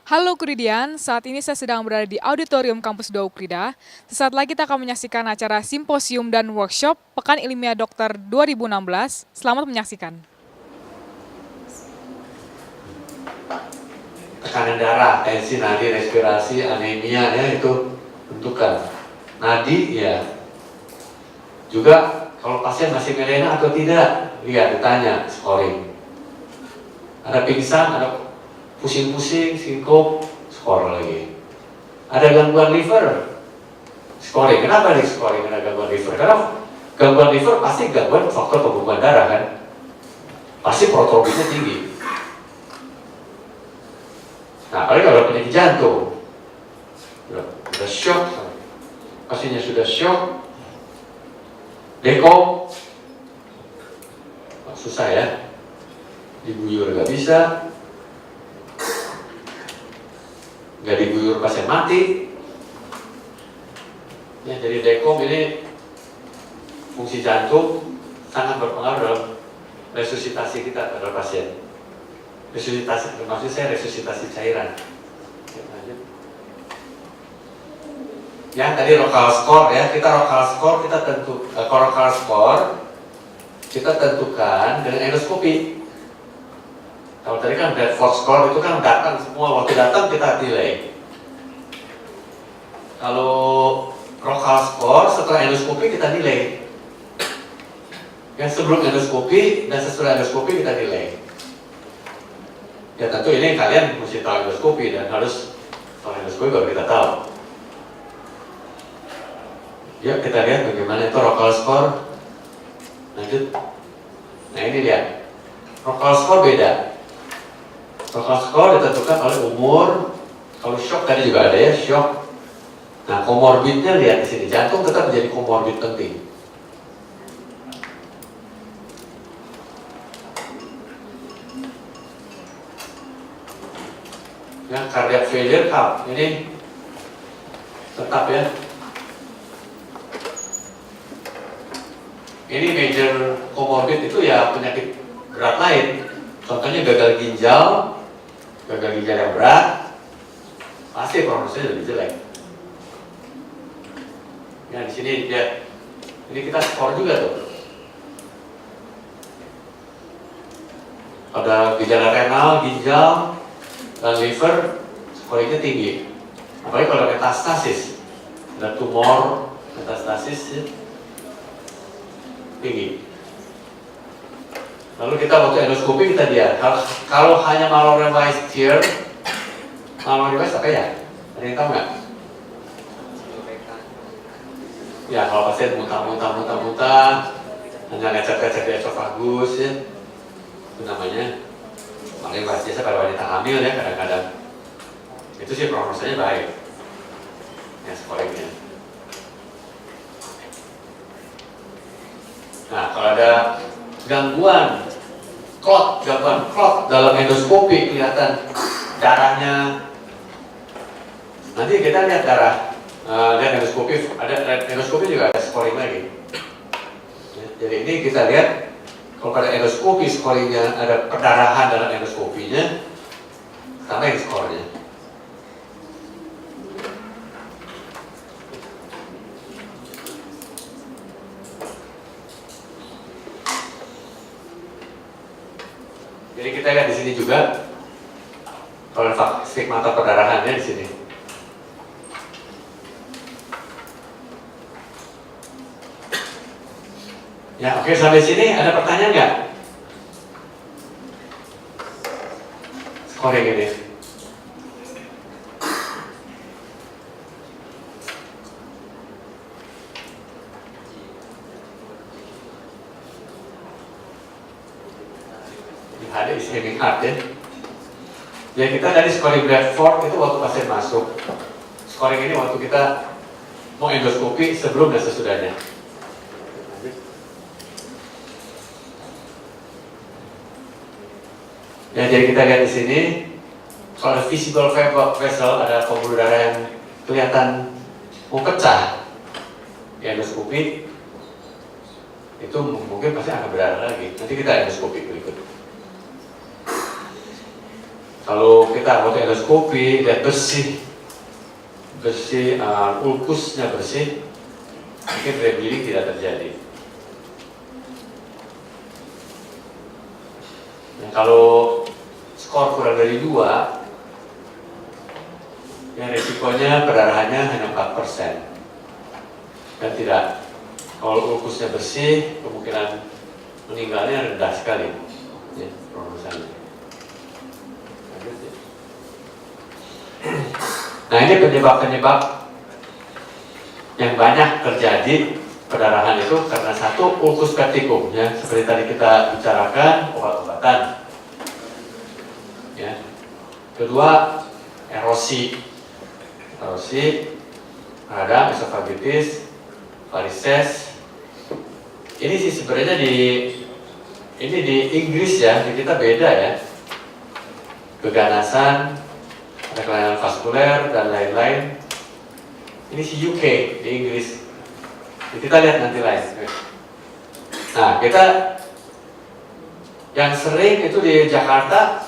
Halo Ukridian, saat ini saya sedang berada di Auditorium Kampus 2 Ukrida. Sesaat lagi kita akan menyaksikan acara simposium dan workshop Pekan Ilmiah Dokter 2016. Selamat menyaksikan. Tekanan darah, tensi nadi, respirasi, anemia, ya itu tentukan. Nadi ya, juga kalau pasien masih melena atau tidak, lihat ditanya scoring. Ada pingsan, ada pusing-pusing, sinkop, skor lagi. Ada gangguan liver, scoring. Kenapa nih scoring ada gangguan liver? Karena gangguan liver pasti gangguan faktor pembekuan darah kan, pasti protrobinnya tinggi. Nah, apalagi kalau penyakit jantung, sudah shock, pasiennya sudah shock, dekom, susah ya, diguyur nggak bisa, nggak diguyur pasien mati. Ya, jadi dekom ini fungsi jantung sangat berpengaruh dalam resusitasi kita pada pasien. Resusitasi, maksud saya resusitasi cairan. Yang tadi local score ya, kita local score kita local score kita tentukan dengan endoskopi. Kalau tadi kan Bradford score itu kan datang semua, waktu datang kita delay. Kalau local score setelah endoskopi kita delay. Yang sebelum endoskopi dan sesudah endoskopi kita delay. Ya tentu ini kalian mesti tahu endoskopi dan harus tahu endoskopi baru kita tahu. Yuk kita lihat bagaimana itu local score. Lanjut. Nah ini dia. Local score beda. Local score ditentukan oleh umur. Kalau shock tadi juga ada ya, shock. Nah komorbidnya lihat di sini. Jantung tetap menjadi komorbid penting. Ya, cardiac failure cup ini tetap ya. Ini major comorbid itu ya penyakit berat lain. Contohnya gagal ginjal yang berat, pasti prognosisnya lebih jelek. Ya di sini lihat, ini kita skor juga tuh. Ada gejala renal, ginjal, dan liver, skornya tinggi. Apalagi kalau metastasis, ada tumor metastasis ya, tinggi. Lalu kita waktu endoskopi kita lihat, kalau hanya maloremized tear, maloremized apa ya? Ada yang tahu nggak? Ya kalau pasien muntah, hanya lecet-lecet di esofagus ya, itu namanya. Makanya biasa pada wanita hamil ya kadang-kadang. Itu sih prognosanya baik. Ya scoringnya. Nah kalau ada gangguan clot dalam endoskopi kelihatan darahnya. Nanti kita lihat darah. Lihat endoskopi, ada endoskopi juga ada scoring lagi. Ya, jadi ini kita lihat. Kalau pada endoskopi scoringnya ada perdarahan dalam endoskopinya, tambahin skornya. Jadi kita lihat di sini juga, kalau stigmata perdarahannya di sini. Ya, oke, sampai sini ada pertanyaan nggak? Scoring ini. Ada ischemic heart ya. Jadi kita dari scoring Bradford itu waktu pasien masuk. Scoring ini waktu kita mau endoskopi sebelum dan sesudahnya. Ya, jadi kita lihat di sini, kalau ada visible vessel, ada pembuluh darah yang kelihatan mau pecah, di endoskopi itu mungkin pasti akan berdarah lagi. Nanti kita endoskopi berikut. Kalau kita waktu endoskopi lihat bersih, ulkusnya bersih, mungkin brain bleeding tidak terjadi. Nah, kalau skor kurang dari 2, ya resikonya perdarahannya hanya 4%. Dan tidak, kalau ulkusnya bersih, kemungkinan meninggalnya rendah sekali. Ya, prognosanya. Nah, ini penyebab-penyebab yang banyak terjadi perdarahan itu karena satu, ulkus peptikum, ya, seperti tadi kita bicarakan, obat-obatan. Ya. Kedua, erosi radang, esofagitis, varises. Ini sih sebenarnya ini di Inggris ya, di kita beda ya. Keganasan, ada kelainan vaskuler dan lain-lain. Ini si UK di Inggris. Kita lihat nanti lain. Nah, kita yang sering itu di Jakarta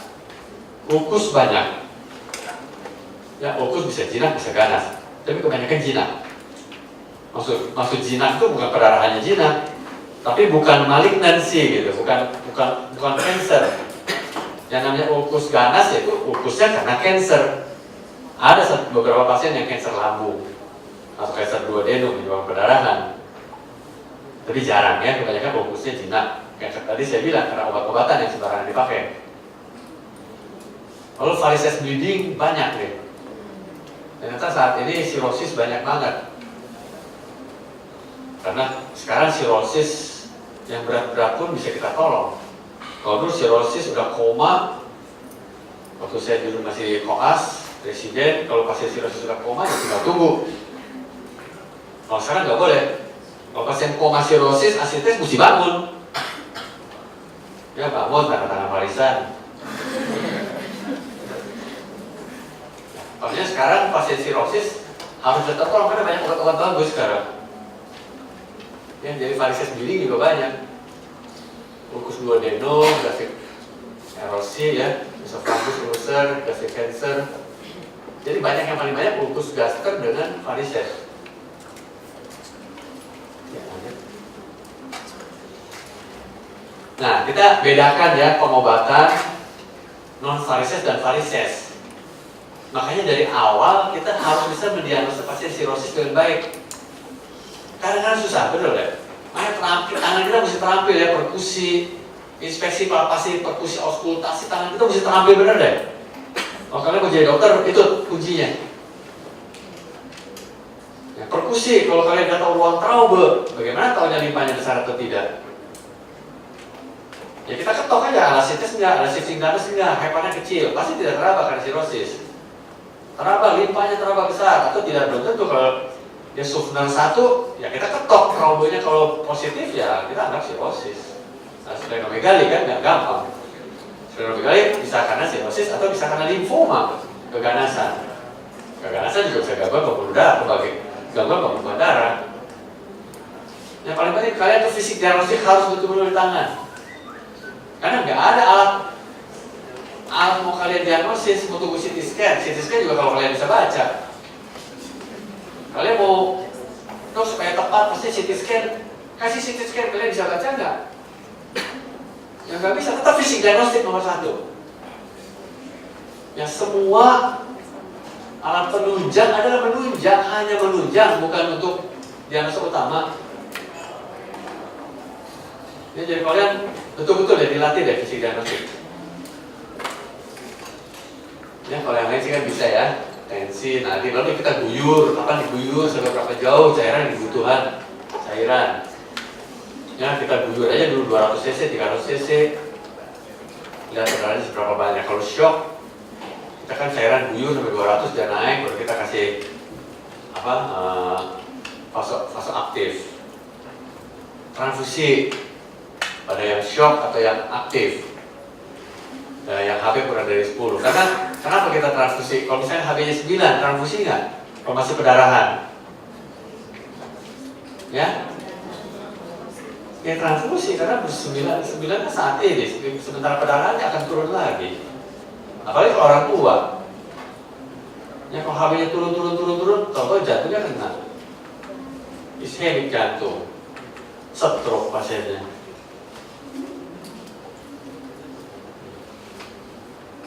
ulkus banyak. Ya, ulkus bisa jinak, bisa ganas. Tapi kebanyakan jinak. Maksud jinak itu bukan perdarahannya jinak, tapi bukan malignansi gitu, bukan cancer. Yang namanya ulkus ganas yaitu ulkusnya karena cancer. Ada beberapa pasien yang cancer lambung atau cancer duodenum menyebabkan perdarahan. Tapi jarang ya, kebanyakan ulkusnya jinak. Kayak tadi saya bilang karena obat-obatan yang sembarangan dipakai. Lalu varises bleeding banyak nih. Ternyata saat ini sirosis banyak banget. Karena sekarang sirosis yang berat-berat pun bisa kita tolong. Kalau dulu sirosis udah koma, waktu saya dulu masih koas, presiden, kalau pasien sirosis sudah koma ya tinggal tunggu. Kalau sekarang nggak boleh. Kalau pasien koma sirosis, asites mesti bangun. Ya bangun, tanda tangan warisan. Maksudnya sekarang pasien sirosis harus tetap tolong karena banyak obat-obat bagus sekarang. Ya, jadi varises bleeding juga banyak. Ulkus duodenum, gastric erosi ya, esophagus ulcer, gastric cancer. Jadi banyak, yang paling banyak ulkus gaster dengan varises. Nah, kita bedakan ya pengobatan non varises dan varises. Makanya dari awal kita harus bisa mendiagnosa pasien sirosis dengan baik. Kadang-kadang susah, betul ya? Makanya terampil, tangan kita mesti terampil ya, perkusi, inspeksi palpasi, perkusi auskultasi, tangan kita mesti terampil bener deh. Kalau kalian mau jadi dokter, itu kuncinya. Ya, perkusi, kalau kalian nggak tahu ruang traube, bagaimana tahunya limpahnya besar atau tidak? Ya kita ketok aja, alasites enggak, ada shifting danus enggak, hepannya kecil, pasti tidak teraba karena sirosis. Teraba, limpahnya teraba besar, atau tidak, belum tentu. Kalau dia Sufner 1, ya kita ketok traubenya, kalau positif ya kita anggap sirosis. Nah, splenomegali kan nggak gampang. Splenomegali bisa karena sirosis atau bisa karena limfoma, keganasan. Keganasan juga bisa gangguan pembuluh darah, gangguan pembuluh darah. Yang paling penting kalian tuh fisik diagnostik harus betul-betul di tangan. Karena nggak ada alat mau kalian diagnosis, mau tunggu CT scan. CT scan juga kalau kalian bisa baca. Kalian mau dok supaya tepat pasti CT scan, kasih CT scan, kalian bisa baca nggak? Yang nggak bisa, tetap fisik diagnostik nomor 1. Ya semua alat penunjang adalah menunjang, hanya menunjang, bukan untuk diagnosa utama. Ya, jadi kalian betul-betul deh dilatih deh fisik diagnostik. Ya kalau yang lain sih kan bisa ya. Tensi, nadi, lalu kita guyur, kapan diguyur, sampai berapa jauh cairan yang dibutuhkan, cairan. Ya kita guyur aja dulu 200 cc, 300 cc. Lihat cairannya seberapa banyak. Kalau shock, kita kan cairan guyur sampai 200 dan naik, baru kita kasih fase aktif. Transfusi pada yang shock atau yang aktif. Yang HB kurang dari 10. Karena kenapa kita transfusi? Kalau misalnya HB-nya 9, transfusi nggak? Kalau masih perdarahan, ya? Ya transfusi karena 9 saat ini, sementara perdarahannya akan turun lagi. Apalagi kalau orang tua. Ya kalau HB-nya turun, tahu-tahu jantungnya kena. Ischemic jantung, stroke pasiennya.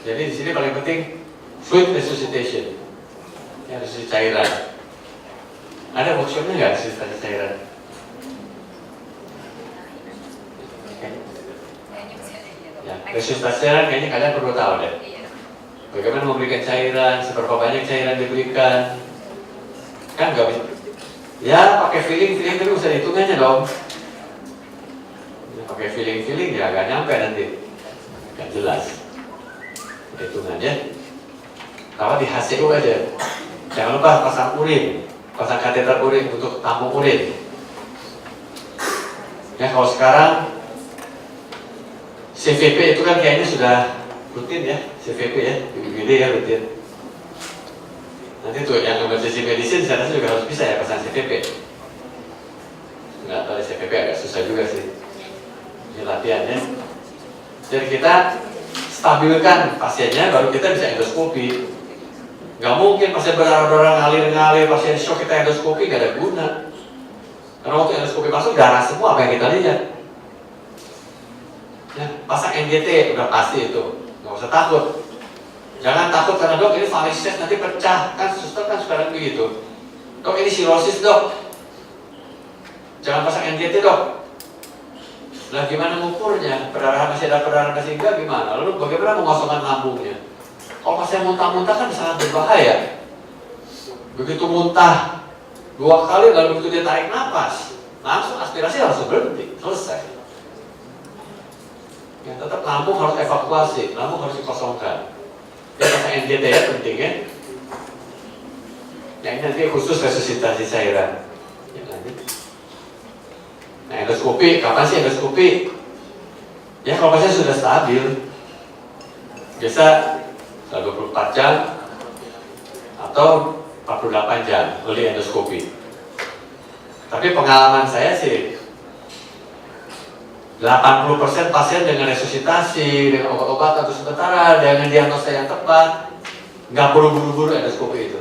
Jadi di sini paling penting fluid resuscitation, ya resusitasi cairan. Ada workshopnya nggak resusitasi cairan? Ya, resusitasi cairan kayaknya kalian perlu tahu deh. Bagaimana memberikan cairan, seberapa banyak cairan diberikan, kan nggak bisa. Ya pakai feeling tapi usah hitungannya dong. Ya, pakai feeling ya nggak nyampe nanti, nggak jelas hitungannya. Kalau di HCU aja, jangan lupa pasang urin, pasang kateter urin untuk tampung urin. Ya kalau sekarang CVP itu kan kayaknya sudah rutin ya, CVP ya, di UGD ya rutin. Nanti tuh yang emergency medicine saya rasa juga harus bisa ya pasang CVP. Nggak tahu CVP agak susah juga sih. Ini latihan ya. Jadi kita stabilkan pasiennya, baru kita bisa endoskopi. Nggak mungkin pasien berdarah ngalir, pasien shock kita endoskopi nggak ada guna. Karena waktu endoskopi masuk darah semua apa yang kita lihat. Ya, pasang NGT udah pasti itu, nggak usah takut. Jangan takut karena dok ini varises nanti pecah, kan suster kan sekarang begitu. Dok ini sirosis dok, jangan pasang NGT dok. Lah gimana ngukurnya? Perdarahan masih ada, perdarahan masih enggak gimana? Lalu bagaimana mengosongkan lambungnya? Kalau pasien muntah-muntah kan sangat berbahaya. Begitu muntah 2 kali lalu begitu dia tarik nafas, langsung aspirasi harus berhenti, selesai. Ya, tetap lambung harus evakuasi, lambung harus dikosongkan. Ya pasang NGT ya pentingnya. Nah ini nanti khusus resusitasi cairan. Ya, lanjut. Nah endoskopi, kapan sih endoskopi? Ya kalau pasien sudah stabil, biasa 24 jam atau 48 jam oleh endoskopi. Tapi pengalaman saya sih 80% pasien dengan resusitasi, dengan obat-obatan untuk sementara, dengan diagnosa yang tepat, nggak perlu buru-buru endoskopi itu.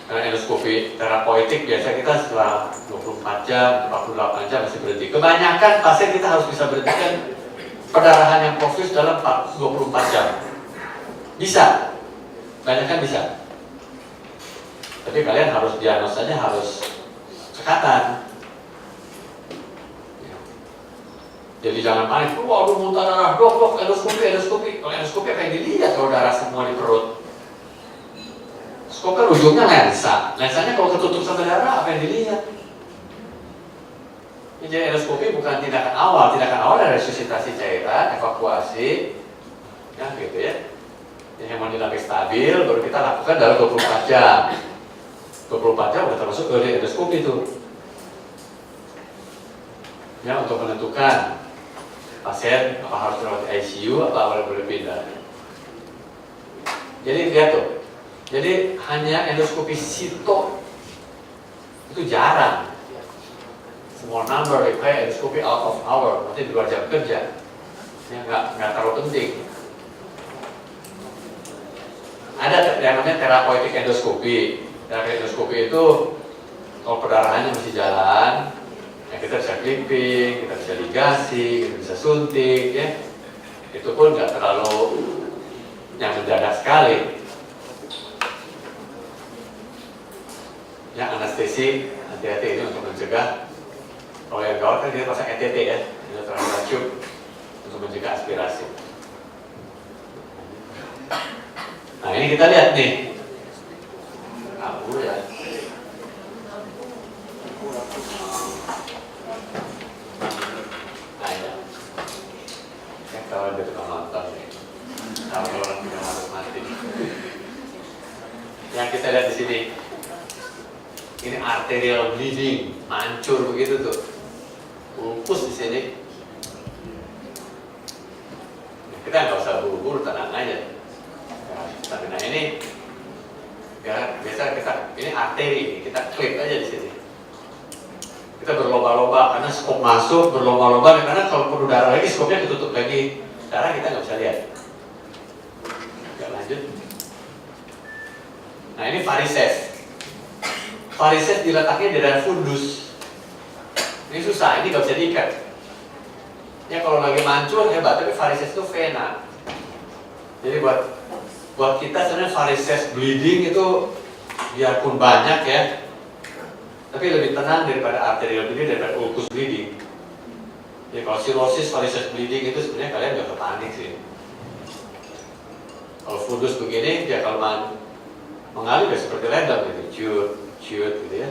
Karena endoskopi terapeutik biasa kita setelah 24 jam, 48 jam masih berhenti. Kebanyakan pasien kita harus bisa berhentikan perdarahan yang profus dalam 24 jam. Bisa, banyak kan bisa. Tapi kalian harus diagnosanya harus cekatan. Jadi jangan panik, waduh muntah darah, dok, endoskopi. Kalau endoskopi apa yang dilihat kalau darah semua di perut? Skop kan ujungnya lensa. Lensanya kalau ketutup sama darah, apa yang dilihat? Jadi endoskopi bukan tindakan awal dari resusitasi cairan, evakuasi, ya gitu ya. Yang hemodinamik stabil, baru kita lakukan dalam 24 jam. 24 jam udah termasuk early endoskopi itu. Ya untuk menentukan pasien apa harus dirawat di ICU, apa boleh pindah. Jadi lihat tuh, jadi hanya endoskopi sito itu jarang. Small number require endoskopi out of hour, nanti di luar jam kerja, ya nggak terlalu penting. Ada yang namanya terapeutik endoskopi. Terapi endoskopi itu kalau perdarahannya masih jalan, ya kita bisa clipping, kita bisa ligasi, kita bisa suntik, ya. Itu pun nggak terlalu yang mendadak sekali. Ya anestesi, hati-hati ini untuk mencegah. Kalau yang gawat kan dia pasang ETT ya, endotracheal tube untuk mencegah aspirasi. Nah ini kita lihat nih, kabur ya. Nah ya, kalau dia tukang nonton nih, kalau orang punya mati. Yang kita lihat di sini, ini arterial bleeding, mancur begitu tuh, ulkus di sini. Kita nggak usah buru-buru, tenang aja. Nah ini, ya biasa ini arteri, kita klik aja di sini. Kita berlomba-lomba karena skop masuk berlomba-lomba karena kalau perlu darah lagi skopnya ditutup lagi, darah kita nggak bisa lihat. lanjut. Nah ini varises. Varises diletaknya di daerah fundus. Ini susah, ini nggak bisa diikat. Ya kalau lagi mancur hebat, tapi varises itu vena. Jadi buat kita sebenarnya varises bleeding itu biarpun banyak ya, tapi lebih tenang daripada arterial bleeding, daripada ulcus bleeding. Jadi kalau cirrhosis, varises bleeding itu sebenarnya kalian nggak usah panik sih. Kalau fundus begini, dia kalau mengalir ya seperti ledang gitu, ciut gitu ya.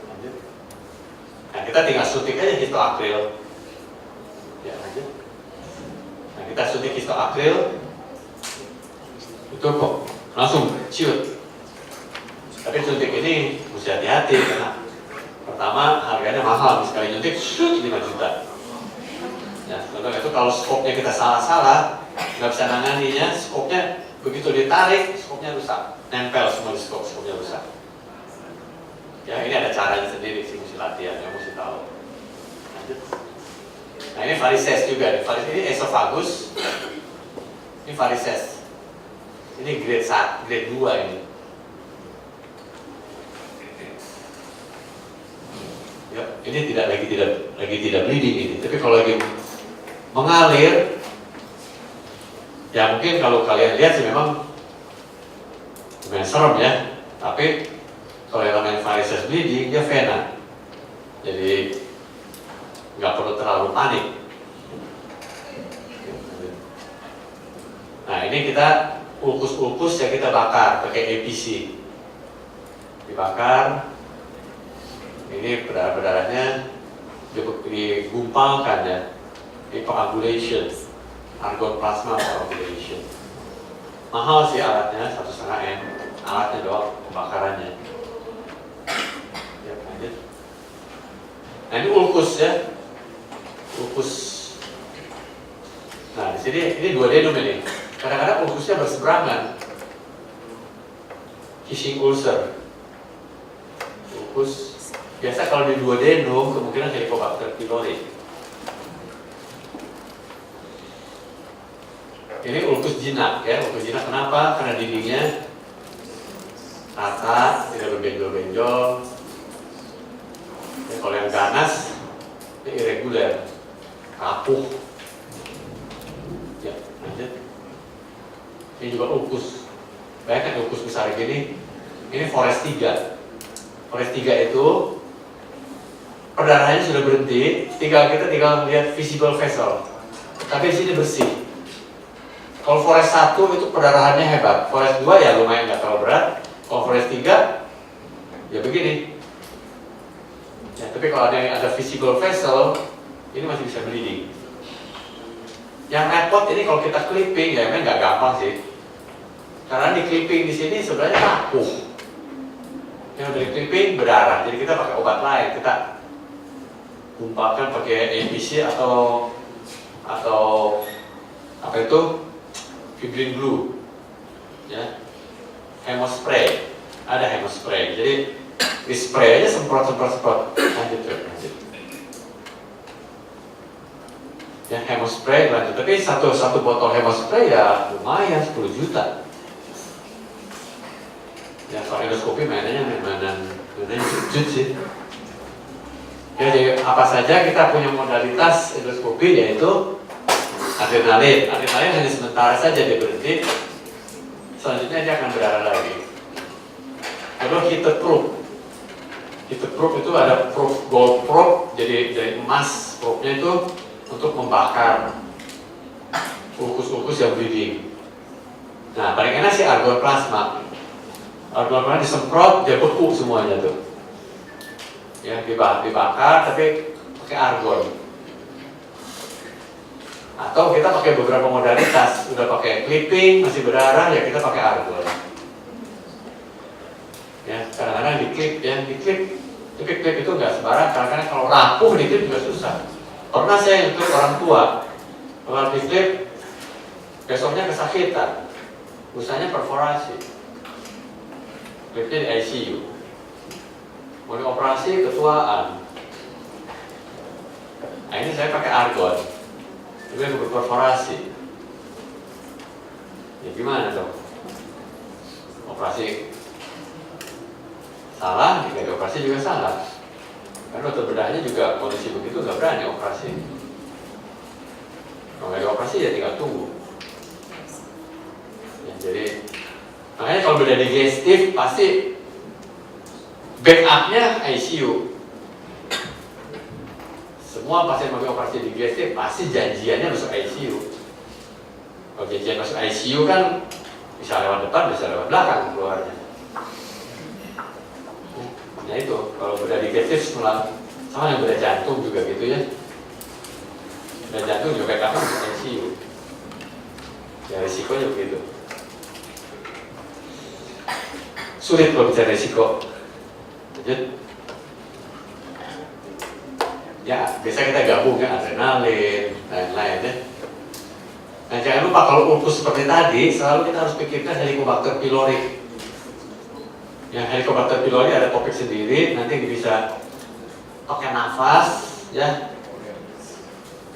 Lanjut. Nah kita tinggal suntik aja histoakril. Ya lanjut. Nah kita suntik histoakril, itu kok langsung ciut. Tapi suntik ini mesti hati-hati karena pertama harganya mahal, sekali nyuntik 5 juta. Ya, contoh itu kalau skopnya kita salah-salah, nggak bisa nanganinya, skopnya begitu ditarik, skopnya rusak, nempel semua di skopnya rusak. Ya ini ada caranya sendiri sih, mesti latihan, yang mesti tahu. Lanjut. Nah ini varises juga, varises ini esofagus, ini varises, ini grade 2 ini. Ya, ini tidak bleeding ini, tapi kalau lagi mengalir, ya mungkin kalau kalian lihat sih memang lumayan serem ya, tapi kalau yang namanya varises bleeding dia vena, jadi nggak perlu terlalu panik. Nah ini kita ulkus ya kita bakar pakai APC, dibakar. Ini berdarah-berdarahnya digumpalkan ya, di coagulation, argon plasma coagulation. Mahal sih alatnya, 1,5 M, alatnya doang, pembakarannya. Ya, lanjut. Nah ini ulkus ya, ulkus. Nah di sini ini 2 denum ini. Kadang-kadang ulkusnya berseberangan. Kissing ulcer. Ulkus. Biasa kalau di 2 denum kemungkinan Helicobacter pylori. Ini ulkus jinak ya, ulkus jinak kenapa? Karena dindingnya rata, tidak berbenjol-benjol. Ya, kalau yang ganas, ini irregular, rapuh. Ya, lanjut. Ini juga ulkus. Bayangkan ulkus besar gini, ini Forest 3. Forest 3 itu perdarahannya sudah berhenti, kita tinggal lihat visible vessel. Tapi di sini bersih. Kalau Forest 1 itu perdarahannya hebat, Forest 2 ya lumayan nggak terlalu berat. Kalau Forest 3 ya begini. Ya, tapi kalau ada visible vessel, ini masih bisa bleeding. Yang repot ini kalau kita clipping ya memang nggak gampang sih. Karena di clipping di sini sebenarnya rapuh. Yang dari clipping berdarah, jadi kita pakai obat lain, kita gumpalkan pakai APC atau apa itu fibrin glue, ya, hemospray, ada hemospray, jadi di spray aja semprot. Lanjut. Ya hemospray lanjut, tapi satu botol hemospray ya lumayan 10 juta. Ya kalau endoskopi mainannya jujur sih. Ya, jadi apa saja kita punya modalitas endoskopi yaitu adrenalin. Adrenalin hanya sementara saja dia berhenti, selanjutnya dia akan berdarah lagi. Lalu heated probe. Heated probe itu ada gold probe, jadi dari emas probe-nya itu untuk membakar ulkus-ulkus yang bleeding. Nah paling enak sih argon plasma. Argon plasma disemprot, dia beku semuanya tuh. Ya dibakar tapi pakai argon. Atau kita pakai beberapa modalitas, udah pakai clipping masih berdarah ya kita pakai argon. Ya kadang-kadang diklip ya, tapi klip itu nggak sembarang, karena kalau rapuh diklip juga susah. Pernah saya untuk orang tua, kalau diklip besoknya kesakitan, usahanya perforasi, klipnya di ICU. Mau dioperasi ketuaan. Nah ini saya pakai argon, itu yang berperforasi. Ya gimana dong? operasi salah, jika dioperasi juga salah. Karena dokter bedahnya juga kondisi begitu nggak berani operasi. Kalau nggak dioperasi ya tinggal tunggu. Ya, jadi makanya kalau bedah digestif pasti backupnya ICU. Semua pasien mau operasi digestif pasti janjiannya masuk ICU. Kalau janjian masuk ICU kan bisa lewat depan, bisa lewat belakang keluarnya. Nah itu, kalau bedah digestif sama yang bedah jantung juga gitu ya. Bedah jantung juga backupnya masuk ICU. Ya risikonya begitu. Sulit kalau bicara risiko. Lanjut. Ya, biasa kita gabung ya, adrenalin, lain-lain ya. Nah jangan lupa kalau ulkus seperti tadi, selalu kita harus pikirkan Helicobacter pylori. Yang Helicobacter pylori ada topik sendiri, nanti bisa pakai nafas, ya,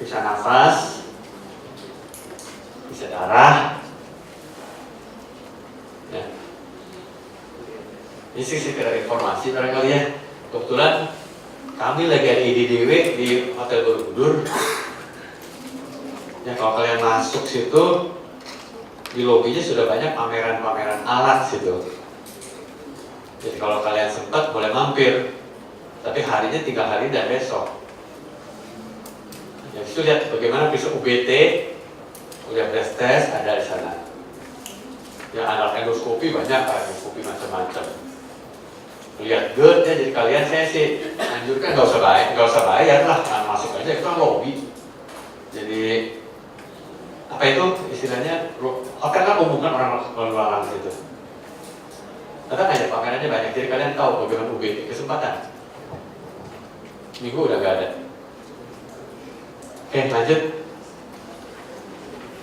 bisa nafas, bisa darah, ya. Ini sih sekedar informasi barangkali ya. Kebetulan kami lagi ada IDDW di Hotel Borobudur. Ya kalau kalian masuk situ, di lobinya sudah banyak pameran-pameran alat situ. Jadi kalau kalian sempat boleh mampir. Tapi harinya 3 hari dan besok. Ya itu lihat bagaimana bisa UBT, udah breast test ada di sana. Ya anak endoskopi banyak, endoskopi macam-macam. Lihat GERD ya, jadi kalian saya sih anjurkan nggak usah bayar lah, masuk aja itu kan lobby. Jadi apa itu istilahnya? Hotel kan umum kan orang situ. Tetap aja pamerannya banyak, jadi kalian tahu bagaimana UBT kesempatan. Minggu udah nggak ada. Oke lanjut.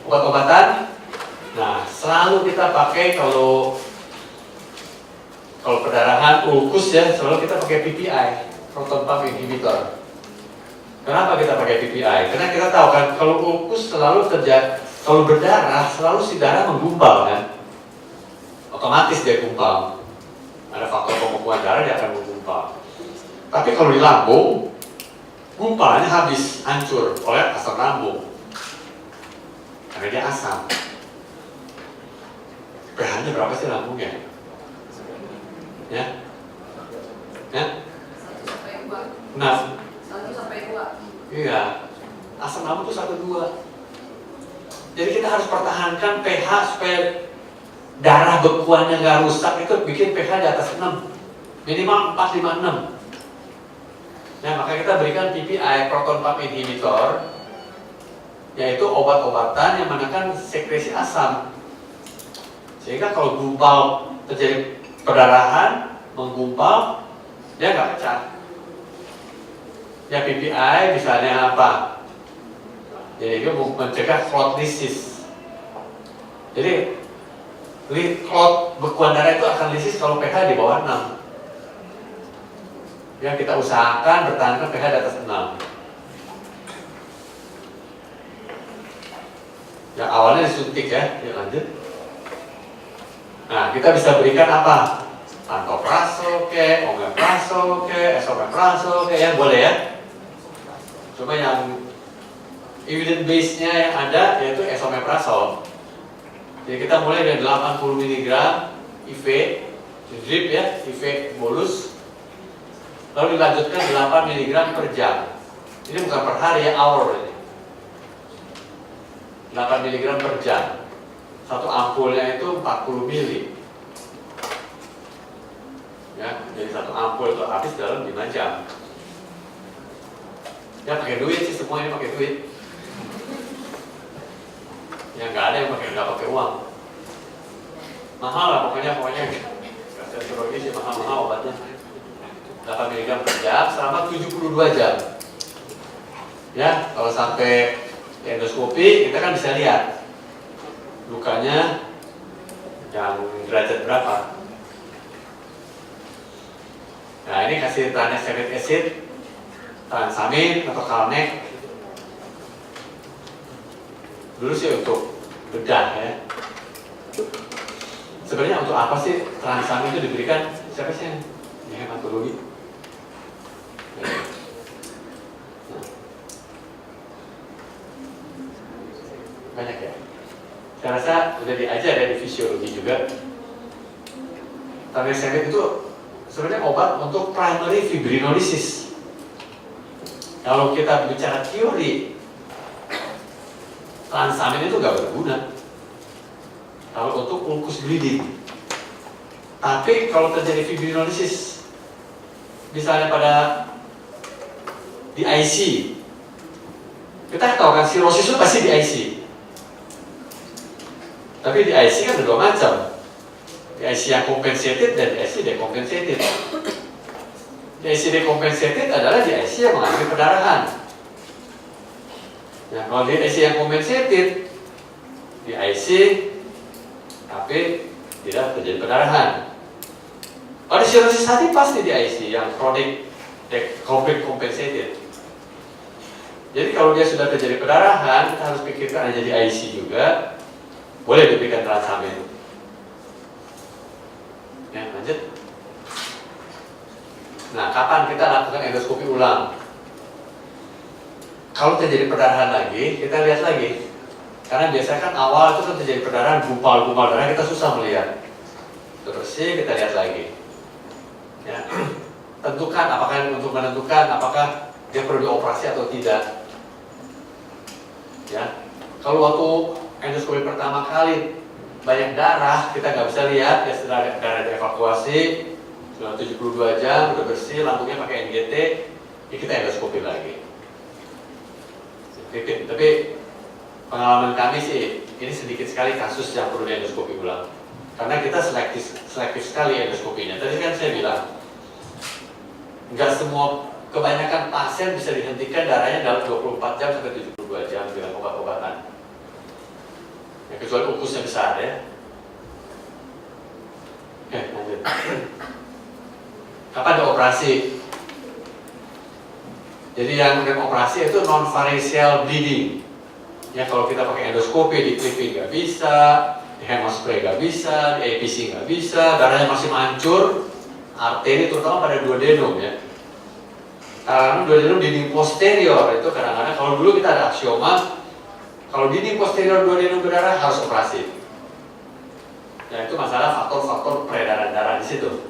Obat-obatan. Nah selalu kita pakai kalau perdarahan ulkus ya, selalu kita pakai PPI, proton pump inhibitor. Kenapa kita pakai PPI? Karena kita tahu kan kalau ulkus selalu kalau berdarah selalu si darah menggumpal kan, otomatis dia gumpal. Ada faktor pembekuan darah dia akan menggumpal. Tapi kalau di lambung, gumpalannya habis, hancur oleh asam lambung. Karena dia asam. pH-nya berapa sih lambungnya? Ya, ya, 1 nah, sampai 2. iya, asam lambung itu 1-2. Jadi kita harus pertahankan pH supaya darah bekuannya nggak rusak, itu bikin pH di atas 6, minimal 4, 5, 6. Nah maka kita berikan PPI, proton pump inhibitor, yaitu obat-obatan yang menekan sekresi asam, sehingga kalau gumpal terjadi perdarahan, menggumpal, dia nggak pecah. Ya PPI misalnya apa? Jadi itu mencegah clot lysis. Jadi clot bekuan darah itu akan lysis kalau pH di bawah 6. Ya kita usahakan bertahankan pH di atas 6. Ya awalnya disuntik ya, lanjut. Nah, kita bisa berikan apa? Pantoprazol ke, omeprazol ke, esomeprazol ke, ya boleh ya. Cuma yang evidence base-nya yang ada yaitu esomeprazol. Jadi kita mulai dari 80 mg IV drip ya, IV bolus. Lalu dilanjutkan 8 mg per jam. Ini bukan per hari ya, hour ini. 8 mg per jam. Satu ampulnya itu 40 mili. Ya, jadi satu ampul itu habis dalam 5 jam. Ya pakai duit sih, semua ini pakai duit. Ya nggak ada yang nggak pakai uang. Mahal lah pokoknya gastroenterologi sih mahal obatnya. 8 mg per jam selama 72 jam. Ya, kalau sampai endoskopi kita kan bisa lihat lukanya yang derajat berapa. Nah ini kasih tranexamic acid, transamin atau kalnek. Dulu sih untuk bedah ya. sebenarnya untuk apa sih transamin itu diberikan? Siapa sih yang di hematologi? Nah. Banyak ya? Saya rasa udah diajar ya di fisiologi juga. Tranexamin itu sebenarnya obat untuk primary fibrinolysis. Kalau kita bicara teori, transamin itu nggak berguna kalau untuk ulcus bleeding. Tapi kalau terjadi fibrinolysis, misalnya pada di IC, kita tahu kan sirosis itu pasti di IC. Tapi di IC kan ada dua macam. Di IC yang compensated dan di IC decompensated. Di IC decompensated adalah di IC yang mengalami pendarahan. Nah, kalau di IC yang compensated, di IC tapi tidak terjadi pendarahan. Kalau di sirosis hati pasti di IC yang chronic compensated. Jadi kalau dia sudah terjadi pendarahan, kita harus pikirkan aja di IC juga. Boleh diberikan transamin. Ya, lanjut. Nah, kapan kita lakukan endoskopi ulang? Kalau terjadi pendarahan lagi, kita lihat lagi. Karena biasanya kan awal itu kan terjadi pendarahan, gumpal-gumpal darah, kita susah melihat. Itu bersih, kita lihat lagi. Ya. Tentukan, untuk menentukan apakah dia perlu dioperasi atau tidak. Ya. Kalau waktu endoskopi pertama kali banyak darah, kita nggak bisa lihat ya, setelah darah dievakuasi setelah 72 jam udah bersih, lambungnya pakai NGT, ya kita endoskopi lagi. Tapi pengalaman kami sih ini sedikit sekali kasus yang perlu endoskopi ulang, karena kita selektif sekali endoskopinya. Tadi kan saya bilang nggak semua, kebanyakan pasien bisa dihentikan darahnya dalam 24 jam sampai 72 jam dengan obat-obatan. Ya, kecuali ulkusnya besar ya. Oke, lanjut. Kapan dioperasi? Jadi yang operasi itu non-variceal bleeding. Ya, kalau kita pakai endoskopi, di clipping nggak bisa, di hemospray nggak bisa, di APC nggak bisa, darahnya masih mancur, arteri terutama pada duodenum ya. Karena duodenum dinding posterior itu kadang-kadang, kalau dulu kita ada aksioma, kalau dinding posterior duodenum berdarah harus operasi. Ya, itu masalah faktor-faktor peredaran darah di situ.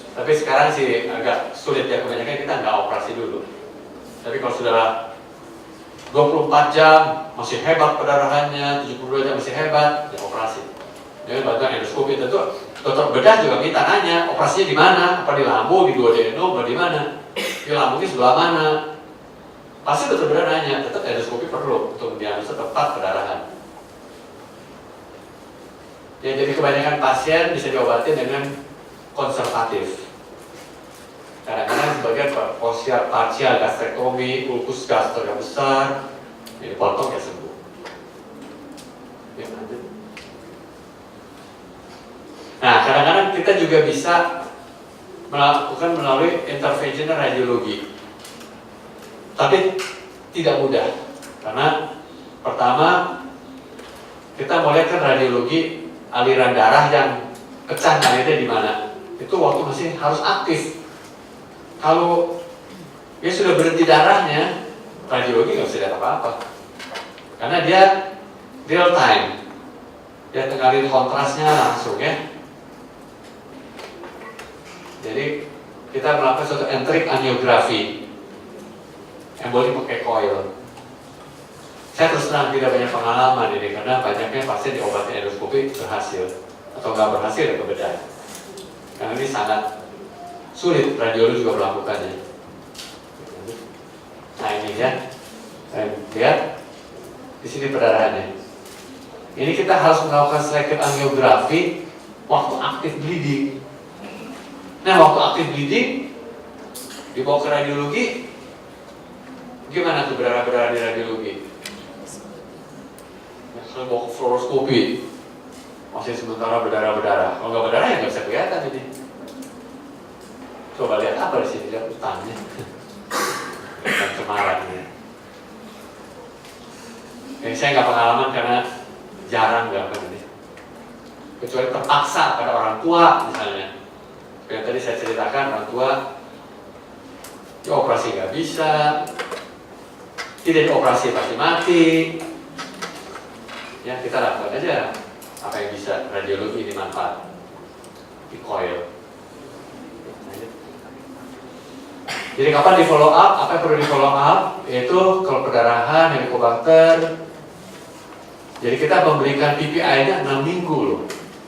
Tapi sekarang sih agak sulit ya, kebanyakan kita nggak operasi dulu. Tapi kalau sudah 24 jam masih hebat pendarahannya, 72 jam masih hebat, ya operasi. Jadi bantuan endoskopi tentu dokter bedah juga minta nanya, operasinya di mana? Apa di lambung, di duodenum, atau di mana? Di lambungnya sebelah mana? Pasti dokter bedah nanya, tetap endoskopi perlu untuk mendiagnosa tepat pendarahan. Ya, jadi kebanyakan pasien bisa diobati dengan konservatif. Kadang-kadang sebagian parsial gastrektomi, ulkus gaster yang besar, ya dipotong ya sembuh. Ya, lanjut. Nah, kadang-kadang kita juga bisa melakukan melalui interventional radiologi. Tapi tidak mudah, karena pertama kita mulai kan radiologi aliran darah yang pecah alirnya di mana. Itu waktu masih harus aktif. Kalau dia sudah berhenti darahnya, radiologi nggak bisa lihat apa-apa, karena dia real time, dia tengalin kontrasnya langsung ya. Jadi kita melakukan suatu enteric angiografi, emboli pakai coil. Saya terus terang tidak banyak pengalaman ini, karena banyaknya pasien diobati endoskopi berhasil atau nggak berhasil ya kebedahan. Karena ini sangat sulit, radiologi juga melakukannya. Nah ini ya, saya lihat di sini perdarahannya. Ini kita harus melakukan selective angiografi waktu aktif bleeding. Nah, waktu aktif bleeding dibawa ke radiologi, gimana tuh berdarah-berdarah di radiologi? Kalau bawa ke fluoroskopi, masih sementara berdarah-berdarah. Kalau nggak berdarah ya nggak bisa kelihatan ini. Coba lihat apa di sini, lihat utannya dan cemarannya. Saya nggak pengalaman karena jarang nggak ini. kecuali terpaksa pada orang tua misalnya. Yang tadi saya ceritakan, orang tua dioperasi nggak bisa, tidak dioperasi pasti mati. Ya kita lakukan aja apa yang bisa, radiologi ini manfaat di coil. Jadi kapan di follow up? Apa yang perlu di follow up? Yaitu kalau perdarahan, helikobakter. Jadi kita memberikan PPI-nya 6 minggu loh,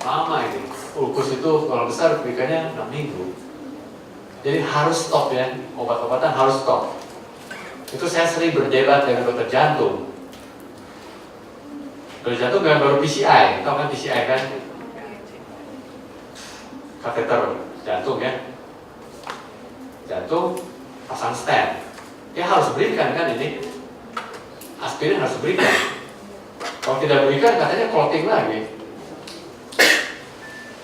lama ini. Ulkus itu kalau besar berikannya 6 minggu. Jadi harus stop ya, obat-obatan harus stop. Itu saya sering berdebat dengan dokter jantung. Dokter jantung nggak baru PCI, tahu kan PCI kan? Kateter jantung ya. Jantung pasang stent. Dia harus berikan kan ini. Aspirin harus berikan. Kalau tidak berikan katanya clotting lagi.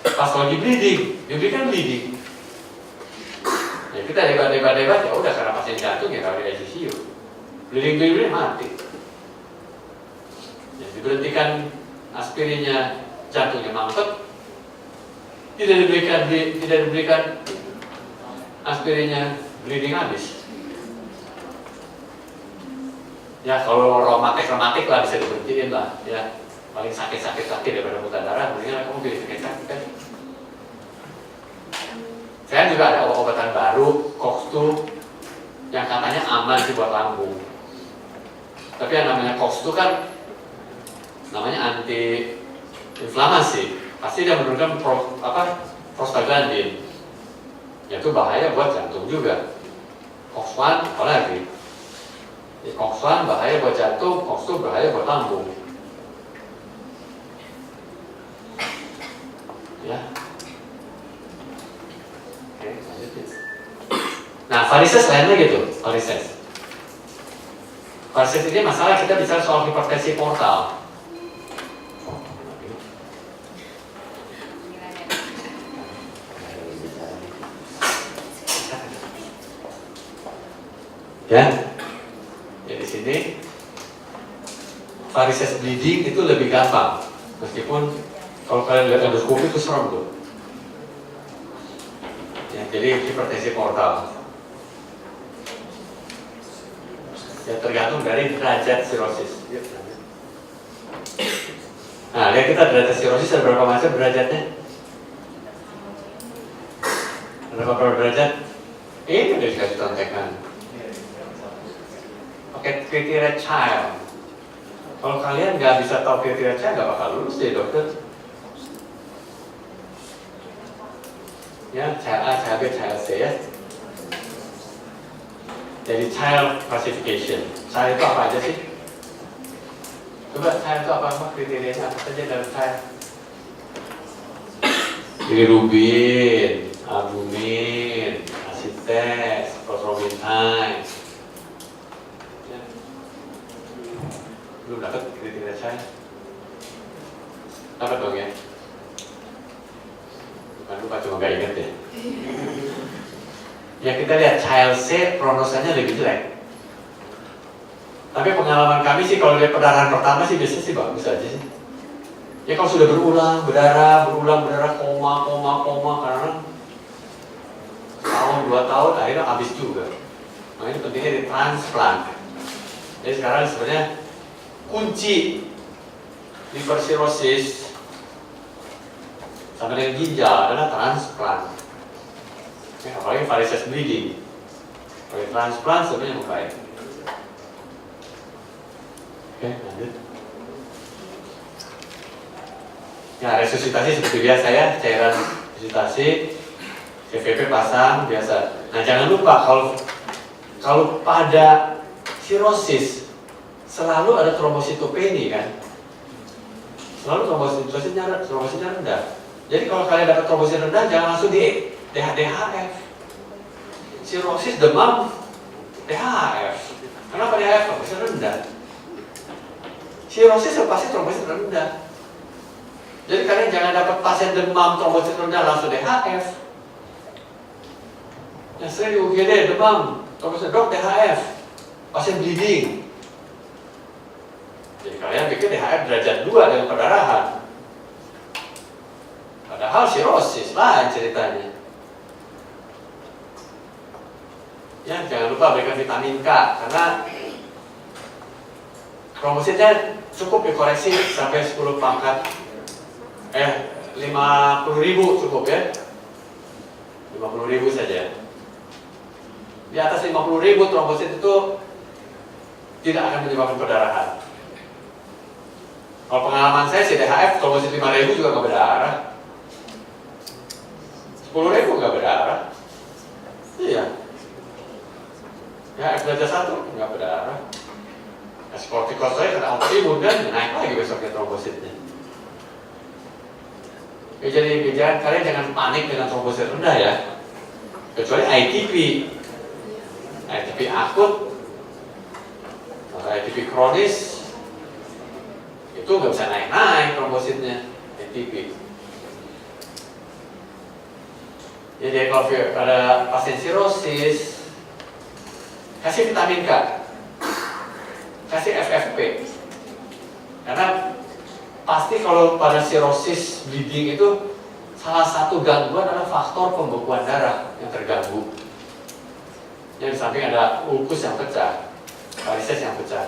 Pas lagi bleeding, diberikan bleeding. Ya kita debat ya udah karena pasien jantung ya kalau di ICU. Bleeding mati. Ya, diberhentikan aspirinnya, jantungnya mangkep. Tidak diberikan aspirinnya, bleeding habis. Ya kalau reumatik lah bisa diberhentiin lah ya. Paling sakit daripada muntah darah, mendingan kamu pilih sakit kan. Saya juga ada obat-obatan baru, COX-2 yang katanya aman sih buat lambung. Tapi yang namanya COX-2 kan namanya anti inflamasi, pasti dia menurunkan prostaglandin. Ya itu bahaya buat jantung juga. COX-1 apalagi? COX-1 bahaya buat jantung, COX-2 bahaya buat lambung. Ya. Oke, lanjutin. Nah, varises lainnya gitu, varises. Varises ini masalah kita bicara soal hipertensi portal. Ya, di sini varises bleeding itu lebih gampang, meskipun kalau kalian lihat endoskopi itu serem tuh. Ya, jadi hipertensi portal. Ya tergantung dari derajat sirosis. Nah, lihat kita derajat sirosis ada berapa macam derajatnya? Ada berapa derajat? Ini udah dikasih contekan. Pakai kriteria child. Kalau kalian nggak bisa tahu kriteria child, nggak bakal lulus deh dokter. Ya, child A, child B, child C ya. Jadi child classification. Child itu apa aja sih? Coba child itu apa kriterianya apa saja dalam child? Bilirubin, albumin, asites, prothrombin. Belum dapat kriteria saya. Dapat dong ya? Bukan lupa, cuma gak inget ya. Ya kita lihat child C prognosanya lebih jelek. Tapi pengalaman kami sih kalau lihat perdarahan pertama sih biasanya sih bagus aja sih. Ya kalau sudah berulang berdarah, koma karena tahun 2 tahun akhirnya habis juga. Makanya pentingnya di transplant. Jadi sekarang sebenarnya kunci liver cirrhosis sama dengan ginjal adalah transplant. Ya, apalagi varises bleeding. Kalau transplant sebenarnya membaik. Oke, lanjut. Ya, resusitasi seperti biasa ya, cairan resusitasi, CVP pasang biasa. Nah, jangan lupa kalau pada cirrhosis selalu ada trombositopeni kan, selalu trombositnya rendah. Jadi kalau kalian dapat trombosit rendah, jangan langsung di DHF. Cirrhosis demam DHF. Kenapa DHF? Trombosit rendah. Cirrhosis pasti trombosit rendah. Jadi kalian jangan dapat pasien demam trombosit rendah langsung DHF. Yang sering di UGD demam trombosit dok DHF, pasien bleeding. Jadi kalian pikir DHF derajat 2 dengan perdarahan. Padahal sirosis lain ceritanya. Ya, jangan lupa berikan vitamin K karena trombositnya cukup dikoreksi sampai 10 pangkat 50.000 cukup ya. 50.000 saja. Di atas 50.000 trombosit itu tidak akan menyebabkan perdarahan. Kalau pengalaman saya CDHF trombosit 5.000 juga nggak berdarah. 10.000 nggak berdarah. Iya. Ya, F derajat 1 nggak berdarah. Kortikosteroid karena autoimun kan naik lagi besoknya trombositnya. Ya, jadi kalian jangan panik dengan trombosit rendah ya. Kecuali ITP akut atau ITP kronis itu nggak bisa naik trombositnya ITP. Jadi kalau pada pasien sirosis kasih vitamin K, kasih FFP, karena pasti kalau pada sirosis bleeding itu salah satu gangguan adalah faktor pembekuan darah yang terganggu. Yang di samping ada ulkus yang pecah, varises yang pecah,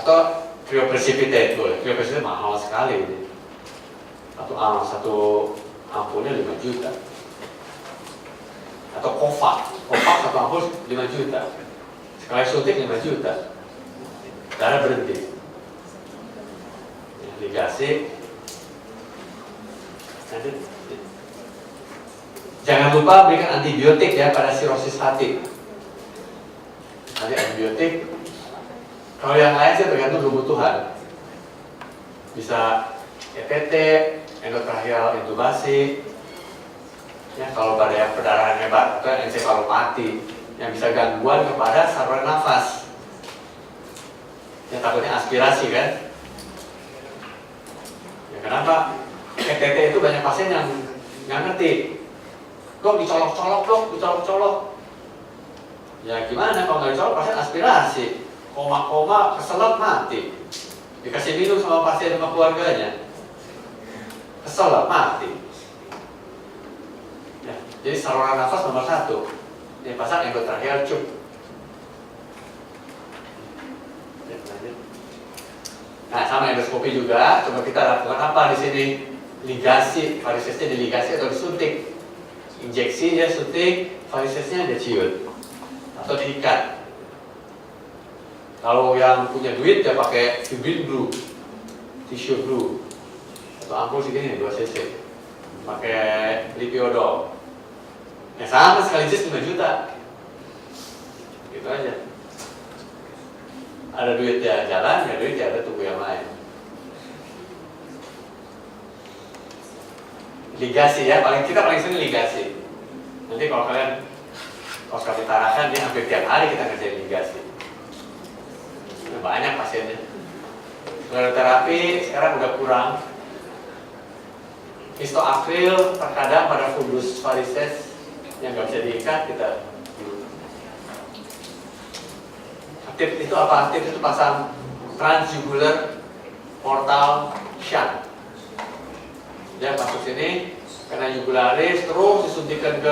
atau cryoprecipitate. Cryoprecipitate mahal sekali ini. Satu ampulnya 5 juta. Atau Kovac satu ampul 5 juta. Sekali suntik 5 juta. Darah berhenti. Ligasi. Jangan lupa berikan antibiotik ya pada sirosis hati. Nanti antibiotik. Kalau yang lain sih tergantung kebutuhan. Bisa EPT, endotracheal intubasi. Ya, kalau pada yang perdarahan hebat atau ensefalopati yang bisa gangguan kepada saluran nafas. Ya takutnya aspirasi kan? Ya kenapa? ETT itu banyak pasien yang nggak ngerti. Dok dicolok. Ya gimana kalau nggak dicolok pasien aspirasi, koma keselak mati. Dikasih minum sama pasien sama keluarganya, keselak mati. Ya, jadi saluran nafas nomor 1 dipasang endotracheal tube. Nah sama endoskopi juga, coba kita lakukan apa di sini? Ligasi, varisesnya diligasi atau disuntik. Injeksi dia suntik, varisesnya dia ciut atau diikat. Kalau yang punya duit dia pakai fibrin glue, tissue glue atau ampul segini 2 cc, pakai lipiodol. Ya sama sekaligus 5 juta. Gitu aja. Ada duit ya jalan, ada duit ya ada tunggu yang lain. Ligasi ya, kita paling sering ligasi. Nanti kalau kalian kali tarakan dia hampir tiap hari kita ngerjain ligasi. Banyak pasiennya. Terapi sekarang udah kurang. Histoakril terkadang pada fundus varises yang nggak bisa diikat kita. Aktif itu apa? Aktif itu pasang transjugular portal shunt. Dia masuk sini, karena jugularis terus disuntikan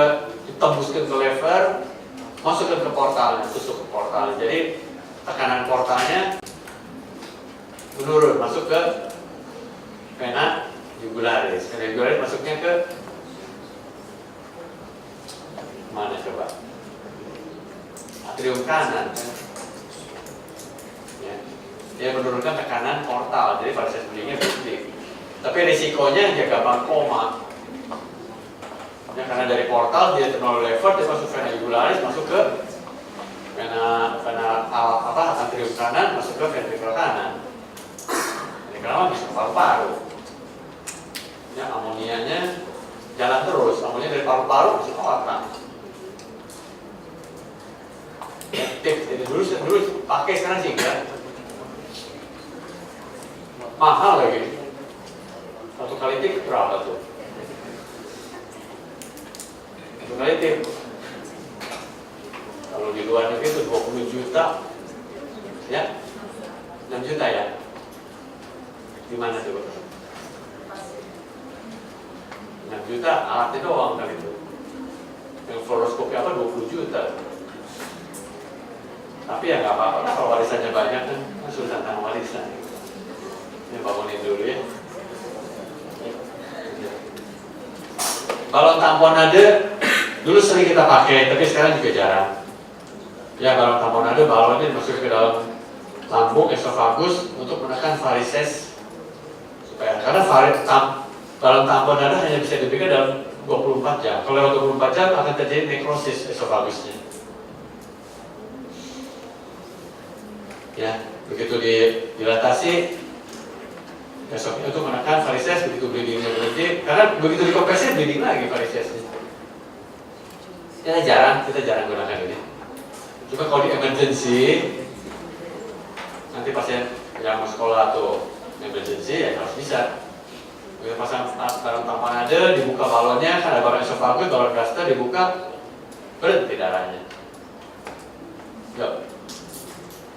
ditembuskan ke lever, masukkan ke portalnya, tusuk ke portalnya. Jadi tekanan portalnya menurun, masuk ke vena jugularis. Vena jugularis masuknya ke mana coba? Atrium kanan. Ya. Dia menurunkan tekanan portal, jadi varises bleedingnya berhenti. Tapi risikonya dia gampang koma. Ya, karena dari portal dia terlalu lever, dia masuk vena jugularis, masuk ke vena atrium kanan, masuk ke ventrikel kanan. Ventrikel bisa ke paru-paru. Ya, amonianya jalan terus, amonia dari paru-paru masuk ke otak. Ya, tips ini dulu pakai, sekarang sih enggak. Mahal lagi. Satu kali tip berapa tuh? Satu kali tip. Kalau di luar negeri itu 20 juta. Ya? 6 juta ya? Di mana coba? juta alatnya doang kan itu. Yang fluoroskopi apa 20 juta. Tapi ya nggak apa-apa lah kalau warisannya banyak kan, sudah tentang warisan. Ini bangunin dulu ya. Balon tamponade dulu sering kita pakai, tapi sekarang juga jarang. Ya balon tamponade, balonnya masuk ke dalam lambung esofagus untuk menekan varises supaya karena balon tamponade hanya bisa diberikan dalam 24 jam. Kalau lewat 24 jam akan terjadi nekrosis esofagusnya. Ya, begitu dilatasi esofagusnya untuk menekan varises, begitu bleedingnya berhenti, karena begitu dikompresi bleeding lagi varisesnya. Ya kita jarang gunakan ini. Cuma kalau di emergency, nanti pasien yang mau sekolah atau emergency ya harus bisa. Begitu pasang balon tamponade, dibuka balonnya, kan ada balon esofagus, balon gaster dibuka, berhenti darahnya. Yuk.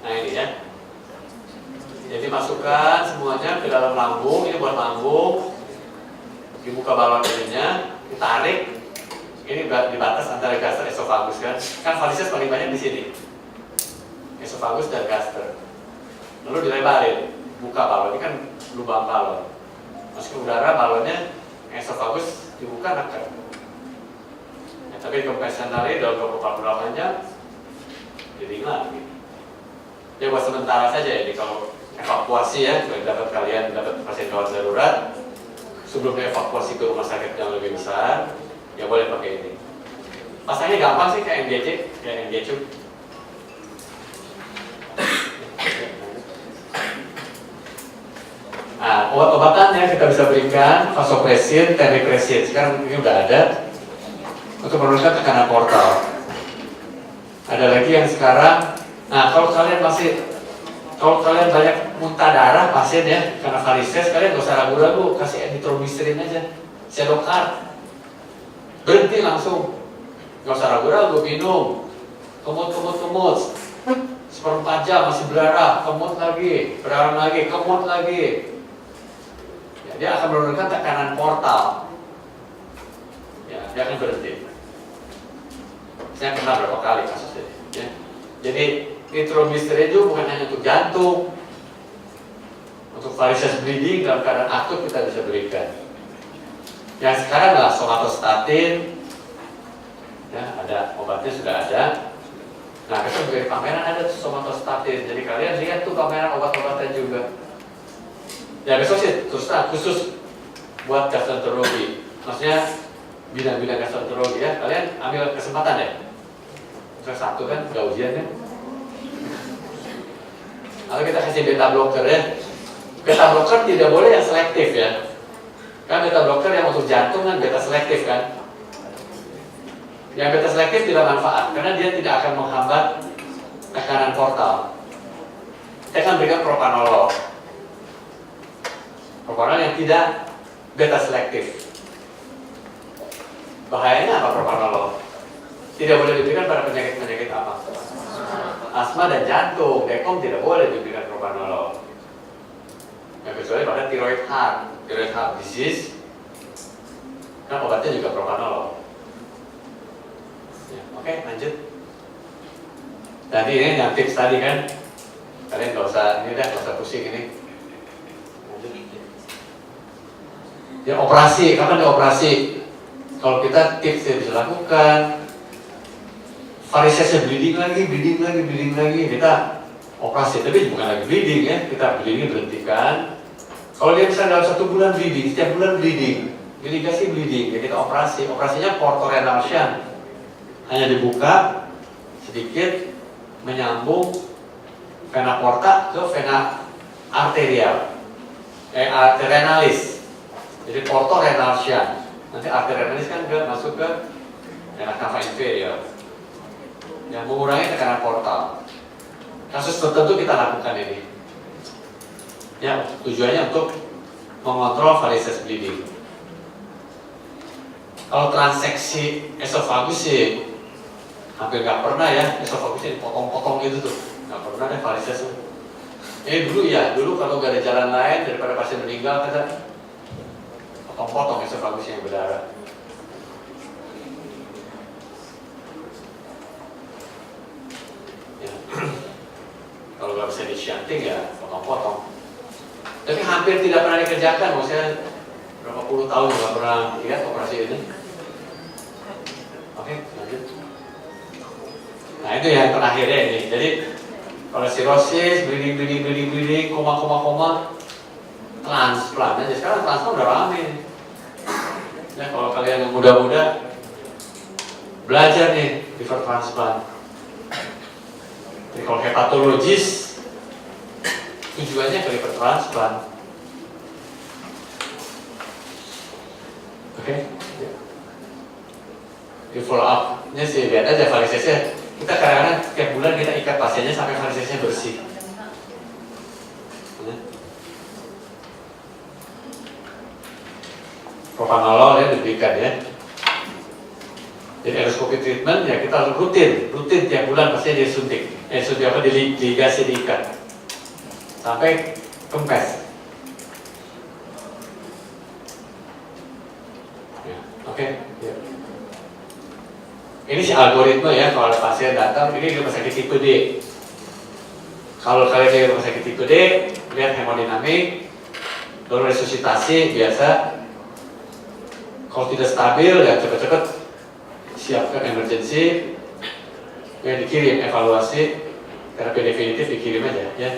Nah ini ya. Jadi masukkan semuanya ke dalam lambung, ini buat lambung, dibuka balon ininya, ditarik, ini di batas antara gaster esofagus kan varises paling banyak di sini, esofagus dan gaster. Lalu dilebarin, buka balon, ini kan lubang balon, masuk ke udara balonnya, esofagus dibuka neken. Ya, tapi konvensionalnya dalam 24 jam, jadi lagi. Ya buat sementara saja ini kalau evakuasi ya, kalian dapat pasien gawat darurat, sebelum evakuasi ke rumah sakit yang lebih besar, ya boleh pakai ini. Pasangnya gampang sih kayak NGC. Nah, obat-obatannya kita bisa berikan vasopressin, teripresin. Sekarang ini udah ada untuk menurunkan tekanan portal. Ada lagi yang sekarang. Nah, kalau kalian banyak muntah darah pasien ya karena varises, kalian gak usah ragu-ragu, kasih nitroglycerin aja, Sedokar, berhenti langsung, gak usah ragu-ragu, minum, kemut, seperempat jam masih berdarah, kemut lagi, kemut lagi, ya, dia akan menurunkan tekanan portal, ya, dia akan berhenti. Saya pernah berapa kali kasusnya, ya. Jadi nitroglycerin itu bukan hanya untuk jantung, untuk varises bleeding dalam keadaan akut kita bisa berikan. Yang sekarang adalah somatostatin, ya, ada obatnya sudah ada. Nah, kita juga di pameran ada somatostatin. Jadi kalian lihat tuh pameran obat-obatan juga. Ya besok sih terus khusus buat gastroenterologi, maksudnya bidang-bidang gastroenterologi ya. Kalian ambil kesempatan ya. Satu kan nggak ujian ya. Lalu kita kasih beta blocker ya. Beta blocker tidak boleh yang selektif ya. Kan beta blocker yang untuk jantung kan beta selektif kan. Yang beta selektif tidak manfaat karena dia tidak akan menghambat tekanan portal. Kita akan berikan propanolol. Propanolol yang tidak beta selektif. Bahayanya apa propanolol? Tidak boleh diberikan pada penyakit-penyakit apa? Asma dan jantung, dekom tidak boleh diberikan propanolol. Yang kecuali pada thyroid heart disease, kan obatnya juga propanolol. Ya, oke, lanjut. Tadi ini yang tips tadi kan, kalian nggak usah pusing ini. Lanjut. Ya operasi, kapan dioperasi? Kalau kita tips yang bisa lakukan. Varisesnya bleeding lagi, kita operasi, tapi bukan lagi bleeding ya, kita bleeding berhentikan. Kalau dia misalnya dalam 1 bulan bleeding, setiap bulan bleeding, irigasi bleeding, ya kita operasi. Operasinya portorenal shunt, hanya dibuka sedikit, menyambung vena porta ke vena arterial, arterienalis. Jadi portorenal shunt, nanti arterienalis kan masuk ke vena cava inferior. Yang mengurangi tekanan portal. Kasus tertentu kita lakukan ini. Ya, tujuannya untuk mengontrol varises bleeding. Kalau transeksi esofagus sih hampir nggak pernah ya, esofagusnya dipotong-potong gitu tuh, nggak pernah deh varises. Dulu kalau nggak ada jalan lain daripada pasien meninggal, kita potong-potong esophagus yang berdarah. Ya. Kalau nggak bisa di-shunting ya potong-potong. Tapi hampir tidak pernah dikerjakan, maksudnya berapa puluh tahun nggak pernah lihat operasi ini. Oke, lanjut. Nah itu yang terakhirnya ini. Jadi kalau sirosis, bleeding, koma, transplant aja. Sekarang transplant udah rame. Ya kalau kalian yang muda-muda belajar nih liver transplant. Jadi kalau hepatologis tujuannya ke liver transplant. Oke. Di follow up-nya sih lihat aja varisesnya. Kita kadang-kadang tiap bulan kita ikat pasiennya sampai varisesnya bersih. Propanolol ya diberikan ya. Jadi endoskopi treatment ya kita rutin tiap bulan pasti disuntik. Suntik apa diligasi diikat sampai kempes. Ya, oke. Ya. Ini si algoritma ya, kalau pasien datang, ini rumah sakit tipe D. Kalau kalian di rumah sakit tipe D, lihat hemodinamik, lalu resusitasi biasa. Kalau tidak stabil, ya cepat-cepat siapkan emergency, yang dikirim evaluasi, terapi definitif dikirim aja ya.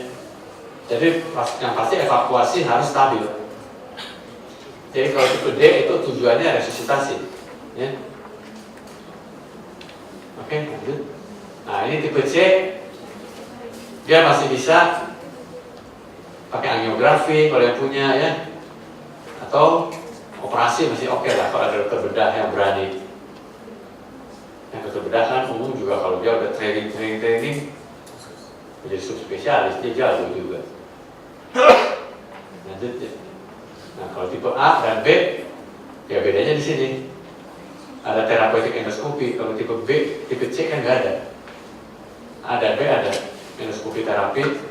Jadi yang pasti evakuasi harus stabil. Jadi kalau tipe D itu tujuannya resusitasi, ya. Oke, lanjut. Nah ini tipe C, dia masih bisa pakai angiografi kalau yang punya ya, atau operasi masih oke lah kalau ada dokter bedah yang berani. Yang dokter bedah kan umum juga kalau dia udah training, menjadi subspesialis dia jago juga. Lanjut ya. Nah kalau tipe A dan B, ya bedanya di sini. Ada terapeutik endoskopi, kalau tipe B, tipe C kan nggak ada. A dan B ada endoskopi terapi,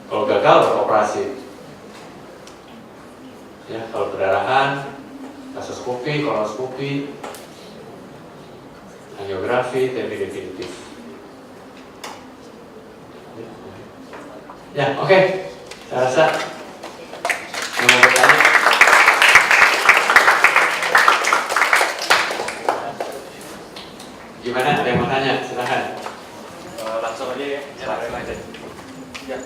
kalau gagal beroperasi. Ya, kalau perdarahan, gasoskopi, kolonoskopi, angiografi, terapi definitif. Ya, oke. Saya rasa mau bertanya. Gimana? Ada yang mau tanya? Silahkan. Langsung aja ya. Ya.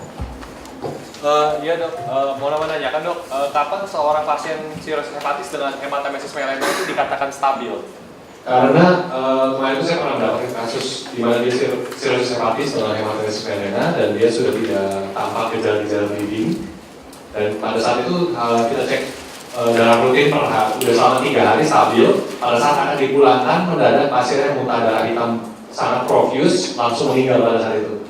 Iya dok, mau menanyakan dok, kapan seorang pasien sirosis hepatis dengan hematemesis melena itu dikatakan stabil? Karena kemarin itu saya pernah mendapatkan kasus di mana dia sirosis hepatis dengan hematemesis melena dan dia sudah tidak tampak gejala-gejala bleeding. Dan pada saat itu kita cek darah rutin sudah selama 3 hari stabil. Pada saat akan dipulangkan, mendadak pasiennya muntah darah hitam sangat profuse, langsung meninggal pada saat itu.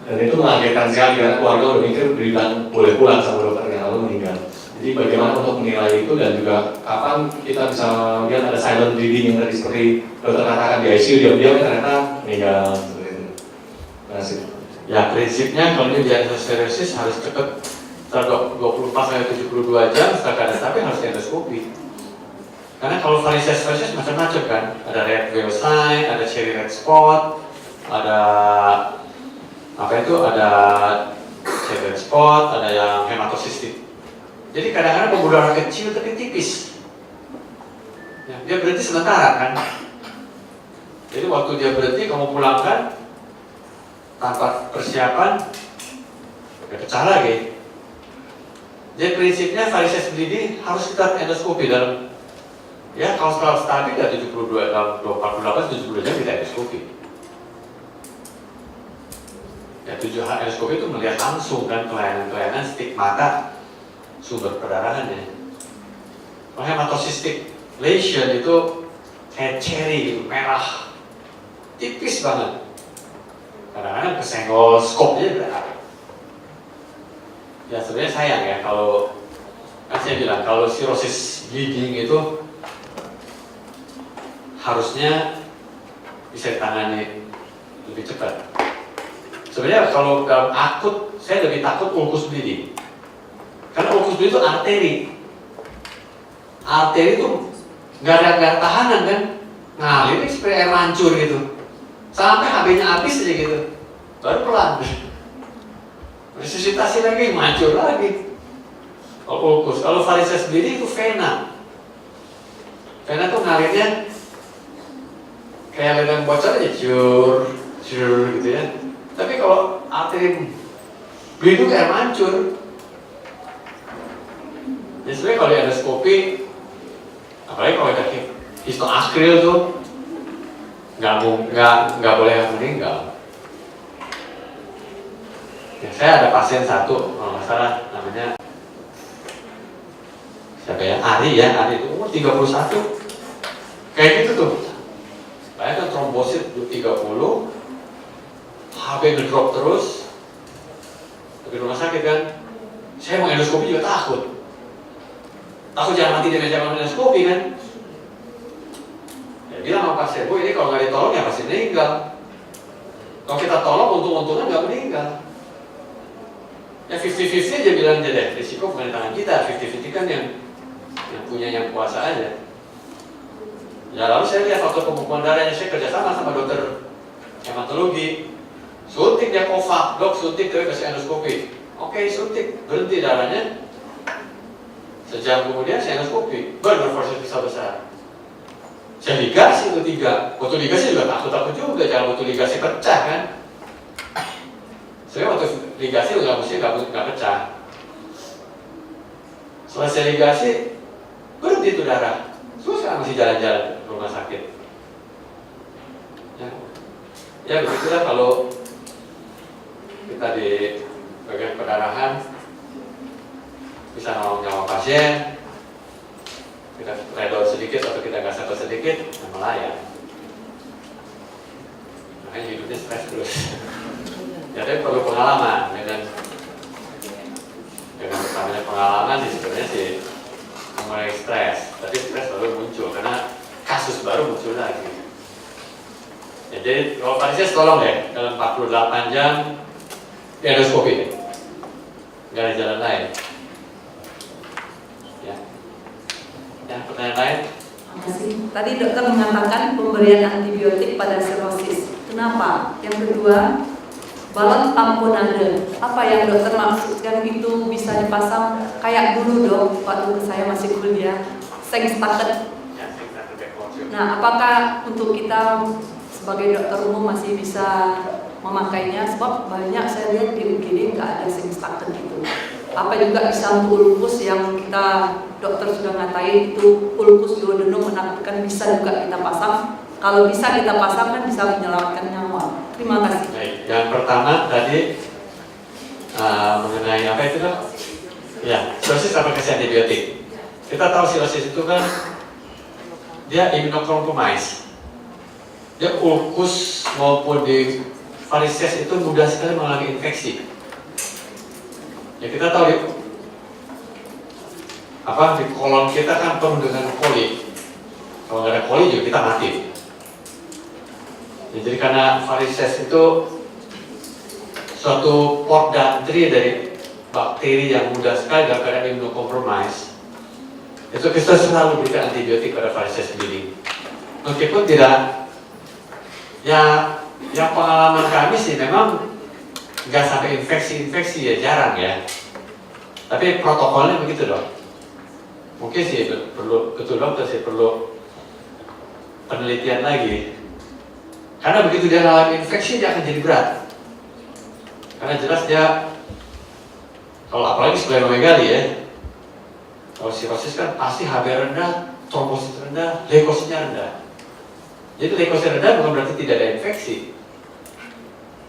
Dan itu mengagetkan sekali karena keluarga udah mikir bilang boleh pulang sama dokternya, lalu meninggal. Jadi bagaimana untuk menilai itu dan juga kapan kita bisa lihat ada silent bleeding yang tadi seperti dokter katakan di ICU diam-diam ternyata meninggal seperti itu. Terima kasih. Ya prinsipnya kalau ini diagnosis sirosis harus cepat. Setelah 24 sampai 72 jam setelah keadaan stabil harus endoskopi. Karena kalau varises macam-macam kan, ada red veil sign, ada cherry red spot, ada ada cherry red spot, ada yang hematosistik. Jadi kadang-kadang pembuluh darah kecil tapi tipis. Ya, dia berhenti sementara kan. Jadi waktu dia berhenti kamu pulangkan tanpa persiapan, ya pecah lagi. Jadi prinsipnya varises bleeding harus kita endoskopi dalam, ya kalau setelah stabil ya 72 dalam 48 72 jam kita endoskopi. Ya tujuan endoskopi itu melihat langsung kan kelainan-kelainan stigmata sumber perdarahannya. Kalau hematosistik lesion itu kayak cherry merah, tipis banget. Kadang-kadang kesenggol skopnya berat. Ya sebenarnya sayang ya kalau kan saya bilang kalau sirosis bleeding itu harusnya bisa ditangani lebih cepat. Sebenarnya kalau dalam akut saya lebih takut ulkus bleeding karena ulkus bleeding itu arteri. arteri itu nggak ada tahanan kan, ngalir seperti air mancur gitu, sampai HB-nya habis aja gitu, baru pelan. Resusitasi lagi, mancur lagi. Ulkus. Kalau varises sendiri itu vena. Vena tuh ngalirnya kayak ledeng bocor aja, cur gitu ya. Tapi kalau arteri bleed itu kayak mancur. Ya sebenarnya kalau di endoskopi, apalagi kalau ada histoakril tuh nggak boleh meninggal. Ya, saya ada pasien satu, kalau nggak salah namanya siapa ya, Ari itu umur 31, kayak gitu tuh. Bayangkan trombosit 30, HB ngedrop terus, di rumah sakit kan. Saya mau endoskopi juga takut jangan mati dengan jangan endoskopi kan. Ya bilang sama pasien, bu ini kalau nggak ditolong ya pasti meninggal. Kalau kita tolong untung-untungan nggak meninggal. Ya 50-50 aja bilang aja deh, risiko bukan di tangan kita, 50-50 kan yang punya yang kuasa aja. Ya lalu saya lihat faktor pembekuan darahnya, saya kerjasama sama dokter hematologi, suntik dia Kovac, dok suntik tapi kasih endoskopi. Oke suntik, berhenti darahnya, sejam kemudian saya endoskopi, berforces bisa besar. Saya ligasi itu 3, waktu ligasi juga takut juga, jangan waktu ligasi pecah kan. Sebenarnya waktu ligasi udah mesti nggak pecah. Selesai ligasi, berhenti itu darah. Terus sekarang masih jalan-jalan ke rumah sakit. Ya begitulah kalau kita di bagian pendarahan bisa nolong nyawa pasien, kita redor sedikit atau kita nggak sakit sedikit, melayang. Makanya hidupnya stres terus. Jadi perlu pengalaman dengan bertambahnya pengalaman sih sebenarnya sih mulai stres, tapi stres baru muncul karena kasus baru muncul lagi. Ya, jadi kalau varises tolong deh dalam 48 jam di endoskopi deh, nggak ada jalan lain. Ya pertanyaan lain? Tadi dokter mengatakan pemberian antibiotik pada sirosis. Kenapa? Yang kedua, balon tamponade. Apa yang dokter maksudkan itu bisa dipasang kayak dulu dok waktu saya masih kuliah, Sengstaken. Nah, apakah untuk kita sebagai dokter umum masih bisa memakainya? Sebab banyak saya lihat di UGD nggak ada Sengstaken itu. Apa juga bisa untuk ulkus yang kita dokter sudah ngatain itu ulkus duodenum menakutkan, bisa juga kita pasang. Kalau bisa kita pasang kan bisa menyelamatkan nyawa. Terima kasih. Baik, yang pertama tadi mengenai apa itu dok? Ya, sirosis apa kasih antibiotik? Kita tahu sirosis itu kan dia immunocompromised. Dia ulkus maupun di varises itu mudah sekali mengalami infeksi. Ya kita tahu di kolon kita kan penuh dengan koli. Kalau nggak ada koli juga kita mati. Ya, jadi karena varises itu suatu port d'entrée dari bakteri yang mudah sekali dalam keadaan immunocompromised, itu kita selalu berikan antibiotik pada varises bleeding. Meskipun tidak, ya yang pengalaman kami sih memang nggak sampai infeksi ya, jarang ya. Tapi protokolnya begitu dok. Mungkin sih perlu, betul dokter sih perlu penelitian lagi. Karena begitu dia mengalami infeksi dia akan jadi berat. Karena jelas dia, kalau apalagi splenomegali ya, kalau sirosis kan pasti HB rendah, trombosit rendah, leukositnya rendah. Jadi leukosit rendah bukan berarti tidak ada infeksi.